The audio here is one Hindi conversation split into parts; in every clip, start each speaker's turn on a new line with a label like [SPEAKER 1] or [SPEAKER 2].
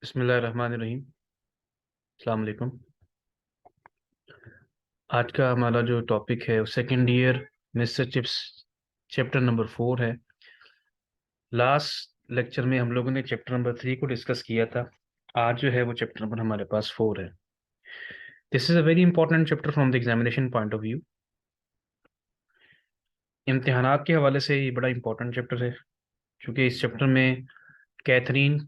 [SPEAKER 1] बिस्मिल्लाहिर्रहमानिर्रहीम। अस्सलाम वालेकुम। आज का हमारा जो टॉपिक है वो second year mister chips chapter number 4 है। लास्ट लेक्चर में हम लोगों ने चैप्टर नंबर 3 को डिस्कस किया था। आज जो है वो चैप्टर नंबर हमारे पास 4 है। This is a very important chapter from the examination point of view. इम्तिहानात के हवाले से ये बड़ा इंपॉर्टेंट चैप्टर है, क्योंकि इस चैप्टर में Katherine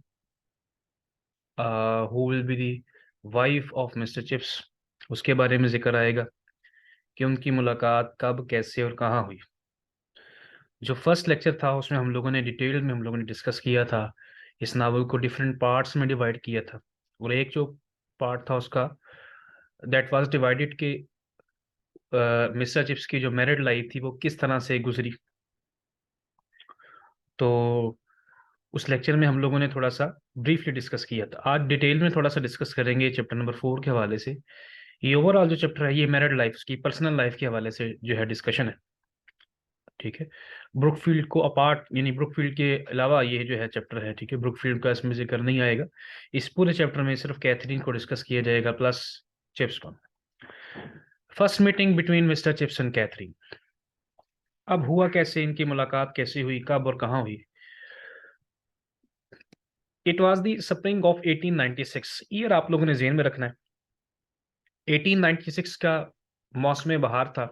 [SPEAKER 1] who will be the wife of mister Chips, उसके बारे में जिक्र आएगा कि उनकी मुलाकात कब, कैसे और कहाँ हुई। जो फर्स्ट लेक्चर था उसमें हम लोगों ने डिटेल में डिस्कस किया था। इस नावल को डिफरेंट पार्ट्स में डिवाइड किया था, और एक जो पार्ट था उसका दैट वाज डिवाइडेड कि मिस्टर चिप्स की जो मैरिड लाइफ थी वो किस तरह से गुजरी। तो उस लेक्चर में हम लोगों ने थोड़ा सा ब्रीफली डिस्कस किया था। आज डिटेल में थोड़ा सा डिस्कस करेंगे चैप्टर नंबर 4 के हवाले से। ये ओवरऑल जो चैप्टर है ये मैरिड लाइफ की पर्सनल लाइफ के हवाले से जो है डिस्कशन है। ठीक है। ब्रुकफील्ड को अपार्ट, यानी ब्रुकफील्ड के अलावा ये जो है चैप्टर है, ठीक है, ब्रुकफील्ड का इसमें जिक्र नहीं आएगा। इस पूरे चैप्टर में सिर्फ कैथरीन को डिस्कस किया जाएगा प्लस चिप्स को। First meeting between mister Chips and Katherine. अब हुआ कैसे, इनकी मुलाकात कैसे हुई, कब और कहाँ हुई। It was the spring of 1896। Year आप लोगों ने जेहन में रखना है। 1896 का मौसम बहार था।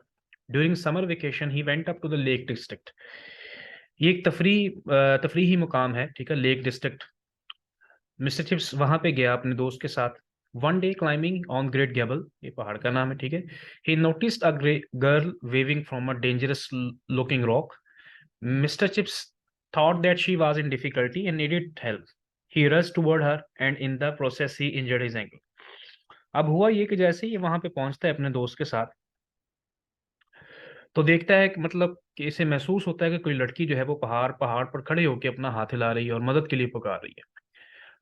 [SPEAKER 1] During summer vacation he went up to the Lake District. ये एक तफरीही मुकाम है, ठीक है, लेक डिस्ट्रिक्ट। मिस्टर चिप्स वहां पे गया अपने दोस्त के साथ। One day climbing on Great Gable, ये पहाड़ का नाम है, ठीक है, he noticed a girl waving from a dangerous looking rock. Mister Chips thought that she was in difficulty and needed help. He rushed toward her and in the process he injured his ankle. अब हुआ ये कि जैसे ही ये वहां पे पहुंचता है अपने दोस्त के साथ, तो देखता है कि मतलब कि इसे महसूस होता है कि कोई लड़की जो है वो पहाड़ पहाड़ पर खड़े होकर अपना हाथ हिला रही है और मदद के लिए पुकार रही है।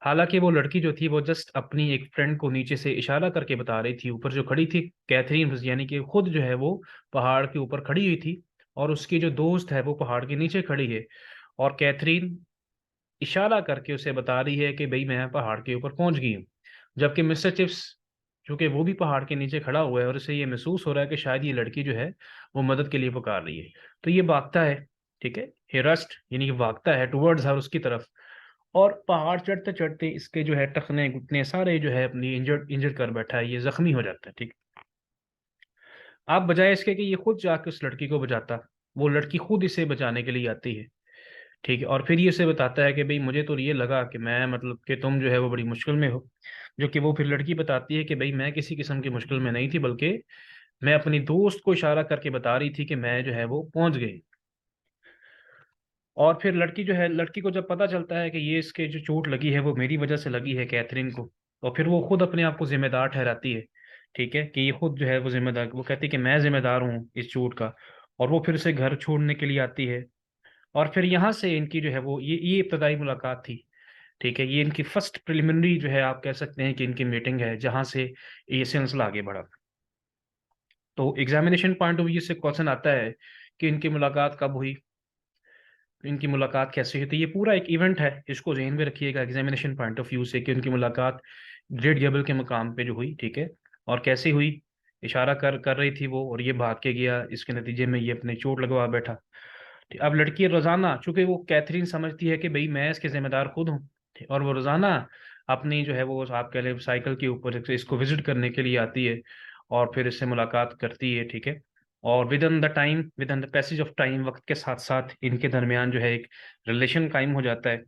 [SPEAKER 1] हालांकि वो लड़की जो थी वो जस्ट अपनी एक फ्रेंड को नीचे से इशारा करके बता रही थी। ऊपर जो खड़ी थी कैथरीन, यानी कि खुद जो है वो पहाड़ के ऊपर खड़ी हुई थी, और उसकी जो दोस्त है वो पहाड़ के नीचे खड़ी है। और कैथरीन इशारा करके उसे बता रही है कि भाई मैं पहाड़ के ऊपर पहुंच गई हूँ। जबकि मिस्टर चिप्स, चूंकि वो भी पहाड़ के नीचे खड़ा हुआ है और उसे ये महसूस हो रहा है कि शायद ये लड़की जो है वो मदद के लिए पुकार रही है, तो ये भागता है। ठीक है, he rushed, यानी कि भागता है टुवर्ड्स हर, उसकी तरफ। और पहाड़ चढ़ते चढ़ते इसके जो है टखने घुटने सारे जो है अपनी इंजर्ड इंजर्ड कर बैठा है, ये जख्मी हो जाता है। ठीक। आप बजाय इसके कि ये खुद जाके उस लड़की को बचाता, वो लड़की खुद इसे बचाने के लिए आती है। ठीक है, और फिर ये उसे बताता है कि भाई मुझे तो ये लगा कि मैं मतलब कि तुम जो है वो बड़ी मुश्किल में हो। जो कि वो फिर लड़की बताती है कि भाई मैं किसी किस्म की मुश्किल में नहीं थी, बल्कि मैं अपनी दोस्त को इशारा करके बता रही थी कि मैं जो है वो पहुंच गई। और फिर लड़की जो है, लड़की को जब पता चलता है कि ये इसके जो चोट लगी है वो मेरी वजह से लगी है, कैथरीन को, तो फिर वो खुद अपने आप को जिम्मेदार ठहराती है। ठीक है, कि ये खुद जो है वो जिम्मेदार, वो कहती है कि मैं जिम्मेदार हूँ इस चोट का। और वो फिर उसे घर छोड़ने के लिए आती है। और फिर यहाँ से इनकी जो है वो ये इब्तदाई मुलाकात थी। ठीक है, ये इनकी फर्स्ट प्रिलिमिनरी जो है, आप कह सकते हैं कि इनकी मीटिंग है, जहाँ से ये सिलसिला आगे बढ़ा। तो एग्जामिनेशन पॉइंट ऑफ व्यू से क्वेश्चन आता है कि इनकी मुलाकात कब हुई, इनकी मुलाकात कैसे हुई। तो ये पूरा एक इवेंट है, इसको जहन में रखिएगा एग्जामिनेशन पॉइंट ऑफ व्यू से, कि उनकी मुलाकात ग्रेट गेबल के मकाम पे जो हुई। ठीक है, और कैसे हुई, इशारा कर कर रही थी वो और ये भाग के गया, इसके नतीजे में ये अपने चोट लगवा बैठा। अब लड़की रोजाना, चूंकि वो कैथरीन समझती है कि भाई मैं इसके जिम्मेदार खुद हूँ, और वो रोजाना अपनी जो है वो आप कह लें साइकिल के ऊपर इसको विजिट करने के लिए आती है और फिर इससे मुलाकात करती है। ठीक है, और with in the passage of time, वक्त के साथ साथ इनके दरमियान जो है एक रिलेशन कायम हो जाता है।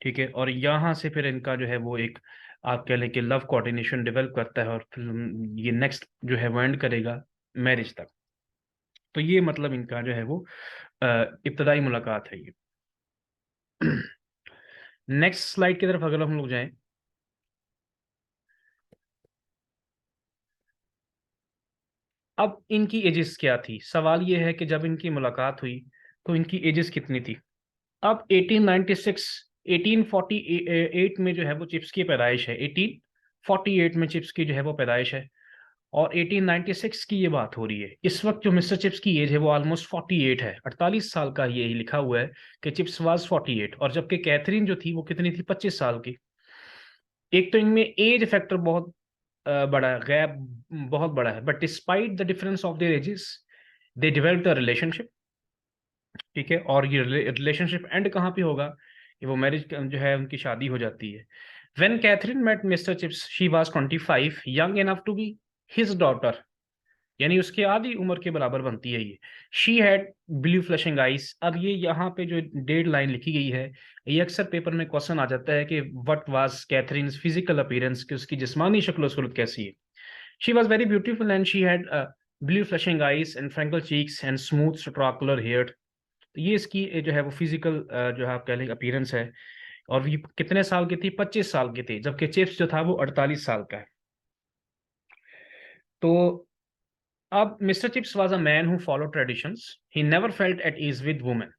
[SPEAKER 1] ठीक है, और यहाँ से फिर इनका जो है वो एक, आप कह लें कि लव कोऑर्डिनेशन डेवलप करता है, और फिर ये नेक्स्ट जो है वो एंड करेगा मैरिज तक। तो ये मतलब इनका जो है वो इब्तदाई मुलाकात है ये। नेक्स्ट स्लाइड की तरफ अगर हम लोग जाएं, अब इनकी एजेस क्या थी। सवाल ये है कि जब इनकी मुलाकात हुई तो इनकी एजेस कितनी थी। अब 1896, 1848 में जो है वो चिप्स की पैदाइश है। 1848 में चिप्स की जो है वो पैदाइश है, और 1896 की ये बात हो रही है। इस वक्त जो मिस्टर चिप्स की एज है वो ऑलमोस्ट 48 है, 48 साल का ये ही लिखा हुआ है कि चिप्स वाज 48, और जबकि कैथरीन जो थी वो कितनी थी, 25 साल की। एक तो इनमें एज फैक्टर बहुत बड़ा है, गैप बहुत बड़ा है, but despite the difference of their edges they developed a relationship. ठीक है, और ये रिलेशनशिप एंड कहाँ पे होगा, कि वो मैरिज जो है उनकी शादी हो जाती है। When Katherine met mister Chips she was 25, young enough to be his daughter, यानी उसके आधी उम्र के बराबर बनती है ये। She had blue flushing eyes. अब ये यहाँ पे जो डेड लाइन लिखी गई है, ये अक्सर पेपर में क्वेश्चन आ जाता है कि what was Catherine physical appearance, कि उसकी जिस्मानी शक्ल सूरत कैसी है। She was very beautiful and she had blue flushing eyes and freckled cheeks and smooth straw coloured hair. तो ये इसकी जो है वो फिजिकल जो है आप कह लेंगे अपीयरेंस है। और ये कितने साल की थी, 25 साल की थी, जबकि चिप्स जो था वो 48 साल का है। तो अब mister Chips was a man who follow traditions, he never felt at ease with women,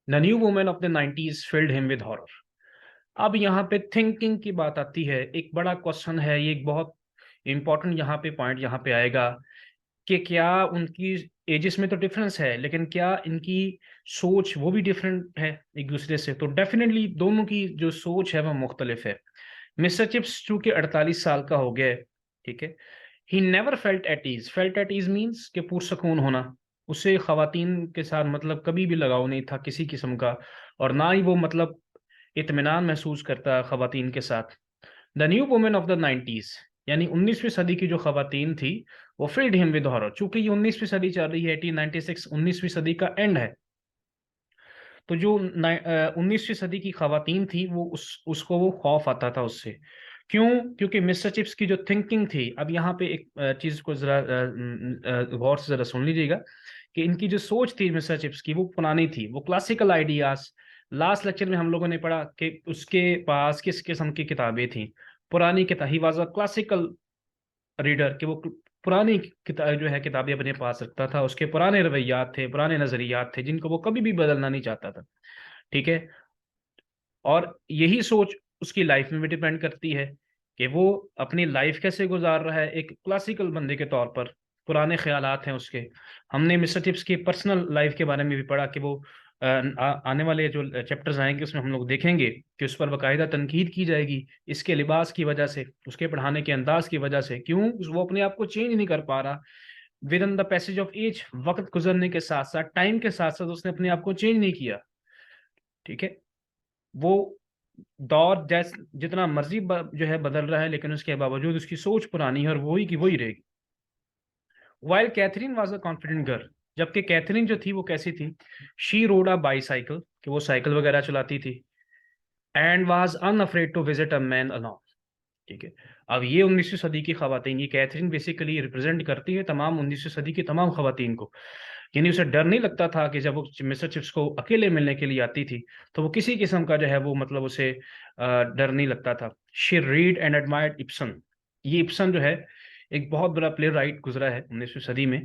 [SPEAKER 1] the new women of the 90s filled him with horror. अब यहाँ पे थिंकिंग की बात आती है, एक बड़ा क्वेश्चन है ये, एक बहुत इंपॉर्टेंट यहाँ पे पॉइंट यहाँ पे आएगा कि क्या उनकी एजेस में तो डिफरेंस है, लेकिन क्या इनकी सोच वो भी डिफरेंट है एक दूसरे से, तो डेफिनेटली दोनों की जो सोच है वो मुख्तलिफ है। मिस्टर चिप्स चूंकि 48 साल का हो गया है, ठीक है, he never felt at ease means के पुरसकून होना, उसे खवातीन के साथ मतलब कभी भी लगाव नहीं था किसी किस्म का, और ना ही वो मतलब इत्मीनान महसूस करता खवातीन के साथ। The new women of the 90s, यानी 19वीं सदी की जो खवातीन थी, वो फिल्ड हिम विद हॉरर। चूंकि ये 19वीं सदी चल रही है, 1896 19वीं सदी का एंड है, तो जो 19वीं सदी की खवातीन थी वो उसको वो खौफ आता था उससे। क्यों? क्योंकि मिस्टर चिप्स की जो थिंकिंग थी, अब यहाँ पे एक चीज को जरा गौर से जरा सुन लीजिएगा, कि इनकी जो सोच थी मिस्टर चिप्स की वो पुरानी थी, वो क्लासिकल आइडियाज। लास्ट लेक्चर में हम लोगों ने पढ़ा कि उसके पास किस किस्म की किताबें थी, पुरानी किताब, he was a classical reader, कि वो पुरानी किताब जो है किताबें अपने पास रखता था, उसके पुराने रवैयात थे, पुराने नजरियात थे, जिनको वो कभी भी बदलना नहीं चाहता था। ठीक है, और यही सोच उसकी लाइफ में भी डिपेंड करती है कि वो अपनी लाइफ कैसे गुजार रहा है एक क्लासिकल बंदे के तौर पर। पुराने ख्यालात हैं उसके। हमने मिस्टर टिप्स की पर्सनल लाइफ के बारे में भी पढ़ा कि वो आने वाले जो चैप्टर्स आएंगे उसमें हम लोग देखेंगे कि उस पर बाकायदा तनकीद की जाएगी, इसके लिबास की वजह से, उसके पढ़ाने के अंदाज की वजह से, क्यों वो अपने आप को चेंज नहीं कर पा रहा within the passage of age. वक्त गुजरने के साथ साथ, टाइम के साथ साथ उसने अपने आप को चेंज नहीं किया। ठीक है, वो दौर जैस जितना मर्जी जो है बदल रहा है, लेकिन उसके बावजूद उसकी सोच पुरानी है और वही की वही रहेगी। While Katherine was a confident girl, जबकि कैथरीन जो थी वो कैसी थी, शी रोड अ बाईसाइकिल, कि वो साइकिल वगैरह चलाती थी, and was unafraid to visit a man alone. ठीक है, अब ये 19वीं सदी की खवातीन, ये कैथरीन बेसिकली रिप्रेजेंट करती है तमाम 19वीं सदी की तमाम खवातीन को। यानी उसे डर नहीं लगता था कि जब वो मिस्टर चिप्स को अकेले मिलने के लिए आती थी, तो वो किसी किस्म का जो है वो मतलब उसे डर नहीं लगता था। She read and admired Ibsen. ये इब्सन जो है एक बहुत बड़ा प्ले राइट गुजरा है 19वीं सदी में,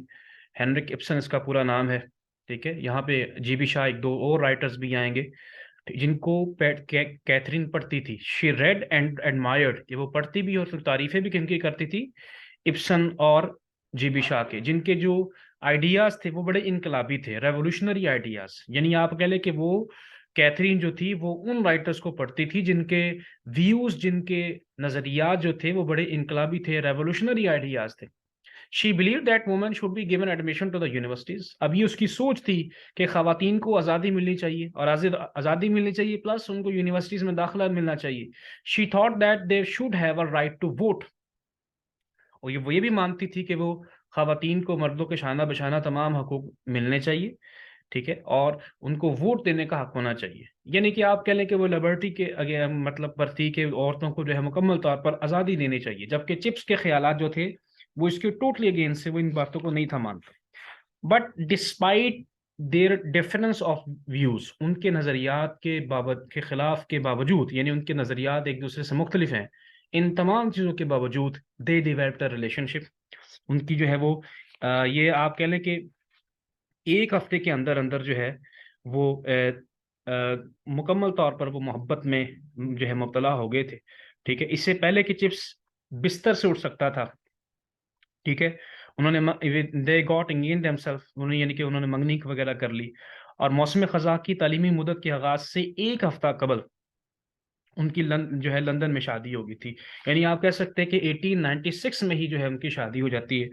[SPEAKER 1] हेनरिक इब्सन इसका पूरा नाम है। ठीक है, यहाँ पे जीबी शाह, एक दो और राइटर्स भी आएंगे जिनको कैथरीन पढ़ती थी। शी रेड एंड एडमायर्ड, कि वो पढ़ती भी और फिर तारीफें भी किनकी करती थी, इब्सन और जीबी शाह के, जिनके जो आइडियाज थे वो बड़े इनकलाबी थे, रेवोल्यूशनरी आइडियाज। यानी आप कह लें कि वो कैथरीन जो थी वो उन राइटर्स को पढ़ती थी जिनके व्यूज, जिनके नजरियात जो थे वो बड़े इनकलाबी थे, रेवोल्यूशनरी आइडियाज थे। She believe that women should be given admission to the universities. अब ये उसकी सोच थी कि खवातीन को आज़ादी मिलनी चाहिए, और आज़ादी मिलनी चाहिए प्लस उनको यूनिवर्सिटीज में दाखिला मिलना चाहिए। She thought that they should have a right to vote, और वो ये भी मानती थी कि वो खवातीन को मर्दों के शाना बशाना तमाम हकूक मिलने चाहिए। ठीक है, और उनको वोट देने का हक होना चाहिए। यानी कि आप कह लें कि वो लिबर्टी के अगे मतलब पर थी कि औरतों को जो है मुकम्मल तौर पर आज़ादी देनी चाहिए, जबकि चिप्स के ख्यालात जो थे वो इसके टोटली अगेंस्ट से, वो इन बातों को नहीं था मानता। But despite there difference of views, उनके नज़रियात के बाबत के खिलाफ के बावजूद, यानी उनके नज़रियात एक दूसरे से मुख्तलिफ हैं, इन तमाम चीज़ों के बावजूद दे डिवेल्प्ड अ रिलेशनशिप। उनकी जो है वो ये आप कह लें कि एक हफ्ते के अंदर अंदर जो है वो मुकम्मल तौर पर वो मोहब्बत में जो है मुब्तला हो गए थे। ठीक है, इससे पहले कि चिप्स बिस्तर से उठ सकता था, ठीक है, उन्होंने दे गॉट एंगेज देमसेल्फ, उन्होंने यानी कि उन्होंने मंगनी वगैरह कर ली। और मौसम खज़ा की तालीमी मुद्दत के आगाज से एक हफ्ता कबल उनकी जो है लंदन में शादी हो गई थी। यानी आप कह सकते हैं कि 1896 में ही जो है उनकी शादी हो जाती है।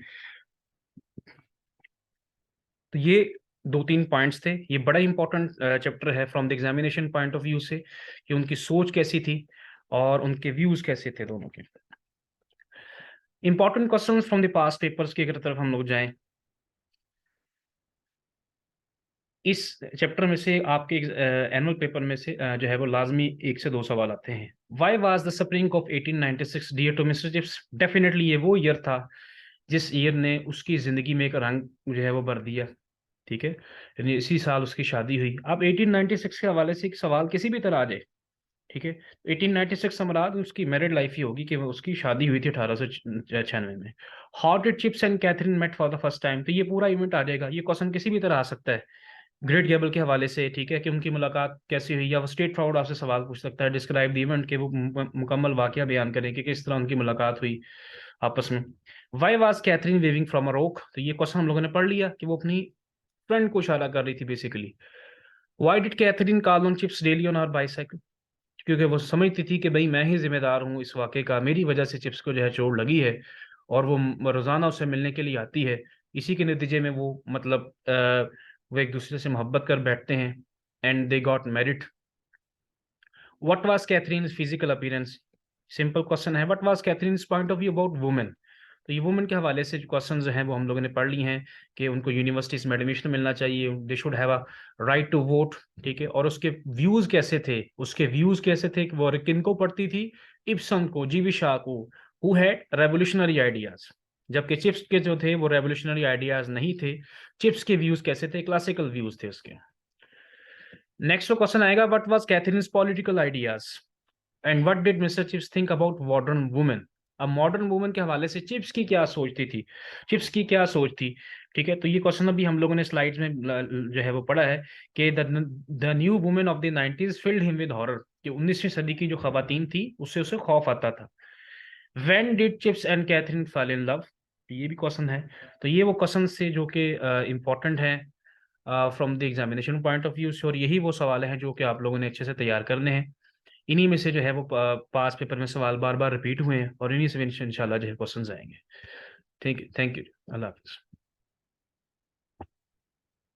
[SPEAKER 1] तो ये दो तीन पॉइंट्स थे। ये बड़ा इंपॉर्टेंट चैप्टर है from the examination point of view से, कि उनकी सोच कैसी थी और उनके व्यूज कैसे थे दोनों के। Important question from the past papers की अगर तरफ हम लोग जाएं, इस चैप्टर में से आपके एनुअल पेपर में से जो है वो लाजमी 1 से 2 सवाल आते हैं। Why was the spring of 1896 dear to mister Chips? Definitely ये वो ईयर था जिस ईयर ने उसकी जिंदगी में एक रंग जो है वो भर दिया। ठीक है, यानी इसी साल उसकी शादी हुई। अब 1896 के हवाले से एक सवाल किसी भी तरह आ जाए, ठीक है, 1896 से मुराद उसकी मैरिड लाइफ ही होगी कि वो उसकी शादी हुई थी 1896 में। How did Chips and Katherine met for the first time? तो ये पूरा इवेंट आ जाएगा। ये क्वेश्चन किसी भी तरह आ सकता है ग्रेट गैबल के हवाले से, ठीक है, कि उनकी मुलाकात कैसी हुई, या वो स्ट्रेट फॉरवर्ड आपसे सवाल पूछ सकता है, डिस्क्राइब द इवेंट, के वो मुकम्मल वाकया बयान करें कि किस तरह उनकी मुलाकात हुई आपस में। Why was Katherine waving from a rock? तो ये क्वेश्चन हम लोगों ने पढ़ लिया कि वो अपनी फ्रेंड को इशारा कर रही थी basically. Why did Katherine call on Chips daily on our bicycle? क्योंकि वो समझती थी कि भाई मैं ही जिम्मेदार हूँ इस वाक़े का, मेरी वजह से चिप्स को जो है चोट लगी है, और वो रोज़ाना उससे मिलने के लिए आती है। इसी के नतीजे में वो मतलब वो एक दूसरे से मोहब्बत कर बैठते हैं, and they got married. What was Catherine physical appearance? Simple question है, what was Catherine point of view about women? तो ये वुमेन के हवाले से जो क्वेश्चन हैं वो हम लोगों ने पढ़ लिए हैं, कि उनको यूनिवर्सिटीज में एडमिशन मिलना चाहिए, they should have a right to vote, ठीक है। और उसके व्यूज कैसे थे, उसके व्यूज कैसे थे कि वो किन को पढ़ती थी? इब्सन को, जीवी शाह को, हु हैड रेवोल्यूशनरी आइडियाज। जबकि चिप्स के जो थे वो रेवोल्यूशनरी आइडियाज नहीं थे। चिप्स के व्यूज कैसे थे? क्लासिकल व्यूज थे उसके। नेक्स्ट क्वेश्चन आएगा, what was Catherine's political ideas and what did mister chips think about modern women? अब मॉडर्न वुमेन के हवाले से चिप्स की क्या सोचती थी, चिप्स की क्या सोच थी, ठीक है। तो ये क्वेश्चन अभी हम लोगों ने स्लाइड्स में जो है वो पढ़ा है, कि the new women of the 90s filled him with horror, कि 19वीं सदी की जो खवातीन थी उससे उसे खौफ आता था। When did Chips and Katherine fall in love? ये भी क्वेश्चन है। तो ये वो क्वेश्चन से जो कि इम्पोर्टेंट है from the examination point of view से, और यही वो सवाल हैं जो कि आप लोगों ने अच्छे से तैयार करने हैं। इन्हीं में से जो है वो पास पेपर में सवाल बार बार रिपीट हुए हैं, और इन्हीं से इंशाल्लाह जो है क्वेश्चंस आएंगे। ठीक है, थैंक यू, अल्लाह हाफिज़।